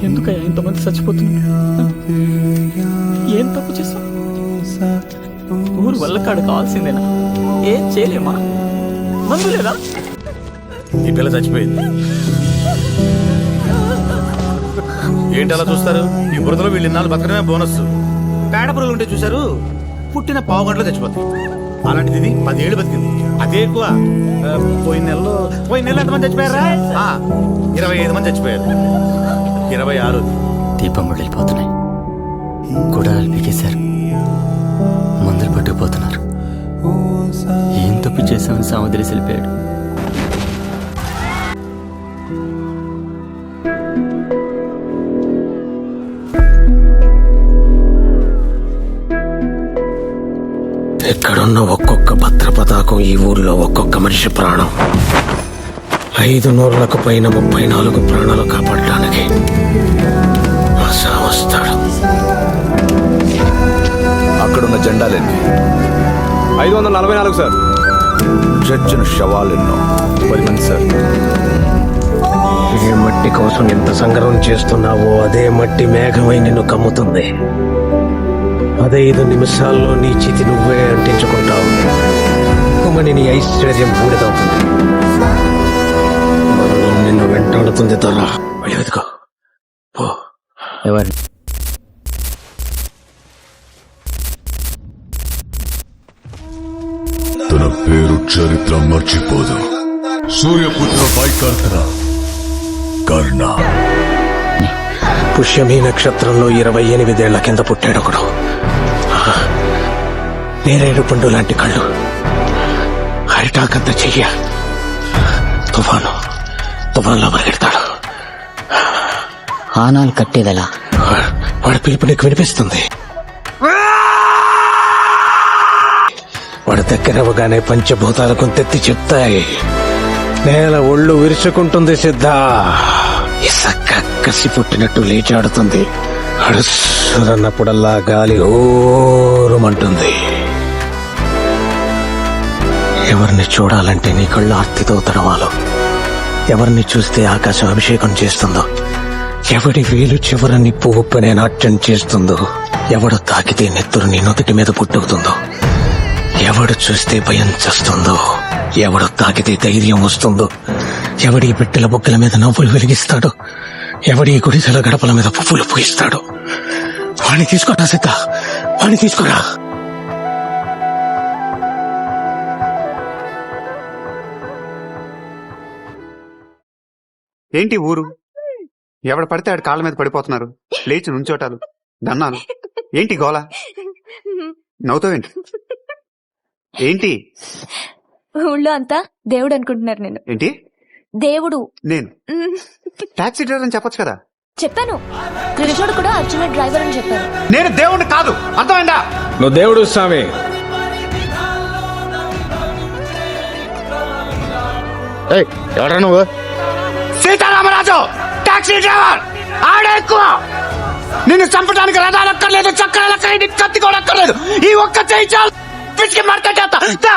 ఎందుకయ్యా ఇంతమంది చచ్చిపోతున్నారు? ఏం తప్పు చేస్తాం? ఊరు వల్ల కాడు కావాల్సిందేనా? ఏం చేయలేమా? మందు లేదా? ఈ పిల్ల చచ్చిపోయింది. ఏంటి అలా చూస్తారు? ఈ బురదలో వీళ్ళు ఇన్నాళ్ళు బతకడమే బోనస్. పేడ పురుగులు ఉంటే చూసారు, పుట్టిన పావు గంటలో చచ్చిపోతాయి. అలాంటిది ఇది 10 ఏళ్ళు బతికింది. అదే ఎక్కువ. పోయిన నెలలో ఎంతమంది చచ్చిపోయారా? 25 మంది చచ్చిపోయారు. 26 దీపం వెళ్ళిపోతున్నాయి. గుడాలు పీకేశారు, మందులు పట్టుకుపోతున్నారు. ఏం తప్పు చేశామని సామద్రి వెళ్ళిపోయాడు. ఎక్కడున్న ఒక్కొక్క భద్ర పతాకం ఈ ఊర్లో ఒక్కొక్క మనిషి ప్రాణం. 500లకు పైన 34 ప్రాణాలు కాపాడడానికి వస్తాడు. అక్కడున్న జెండాలెన్ని? 544 సార్. చచ్చిన శవాలెన్నో? 10 మంది సార్. ఏ మట్టి కోసం ఎంత సంగ్రహం చేస్తున్నావో అదే మట్టి మేఘమై నిన్ను కమ్ముతుంది. 15 నిమిషాల్లో నీ చితి నువ్వే అంటించుకుంటావు. కుమని నీ ఐశ్వర్యం బూడిదవుతుంది. మరణం నిన్ను వెంటాడుతుంది. దొరా వెతుకో పో. ఎవరు? తన పేరు చరిత్ర మర్చిపోదు. సూర్యపుత్ర వైకర్త కర్ణ. పుష్యమీ నక్షత్రంలో 28 ఏళ్ల కింద పుట్టాడొకడు. నేరేడు పండు లాంటి కళ్ళు, హరిటాకంత చెయ్య. తుఫాన్లో పరిగెడతాడు. ఆనాలు కట్టేదలా? వాడి పిలుపు నీకు వినిపిస్తుంది. వాడి దగ్గరవగానే పంచభూతాల కొంతెత్తి చెప్తాయి. నేల ఒళ్ళు విరుచుకుంటుంది. సిద్ధ ఇసక్క కసి పుట్టినట్టు లేచాడుతుంది. అడుసురన్నప్పుడల్లా గాలి ఓరుమంటుంది. ఎవరిని చూడాలంటే నీ కళ్ళు ఆర్తితో తడవాలో, ఎవరిని చూస్తే ఆకాశం అభిషేకం చేస్తుందో, ఎవడి వేలు చివరని పువ్వునే నాట్యం చేస్తుందో, ఎవడు తాకితే నెత్తురు నీ నొదటి మీద పుట్టుకుతుందో, ఎవడు చూస్తే భయం చేస్తుందో, ఎవడు తాకితే ధైర్యం వస్తుందో, ఎవడి బిడ్డల బొగ్గల మీద నవ్వులు వెలిగిస్తాడో, ఎవడి గుడిసెల గడపల మీద పువ్వులు పూయిస్తాడో వాణ్ణి తీసుకోరా. సిద్ధ వాణ్ణి తీసుకోరా. ఏంటి ఊరు? ఎవడ పడితే ఆడి కాళ్ళ మీద పడిపోతున్నారు. లేచి నుంచోటాలు, దన్నాలు. ఏంటి గోల? నవ్వుతావేంటి? ఏంటి? ఊళ్ళో అంతా దేవుడు అనుకుంటున్నారు. నేను ఏంటి దేవుడు? నేను టాక్సీ డ్రైవర్ అని చెప్పొచ్చు కదా. చెప్పాను. కృష్ణుడు కూడా అర్జున డ్రైవర్ అని చెప్పారు. నేను దేవుడిని కాదు, అర్థమైందా? నువ్వు దేవుడు స్వామి. ఎవరా నువ్వు? Sitaramaraju taxi driver. ఆడే ఎక్కువ. నిన్ను చంపడానికి రథాలు అక్కర్లేదు, చక్రాలు అక్కర్లేదు, కత్తి కూడా అక్కర్లేదు. ఈ ఒక్క చేయి చాలు. పిచ్చికి మడత చేస్తా.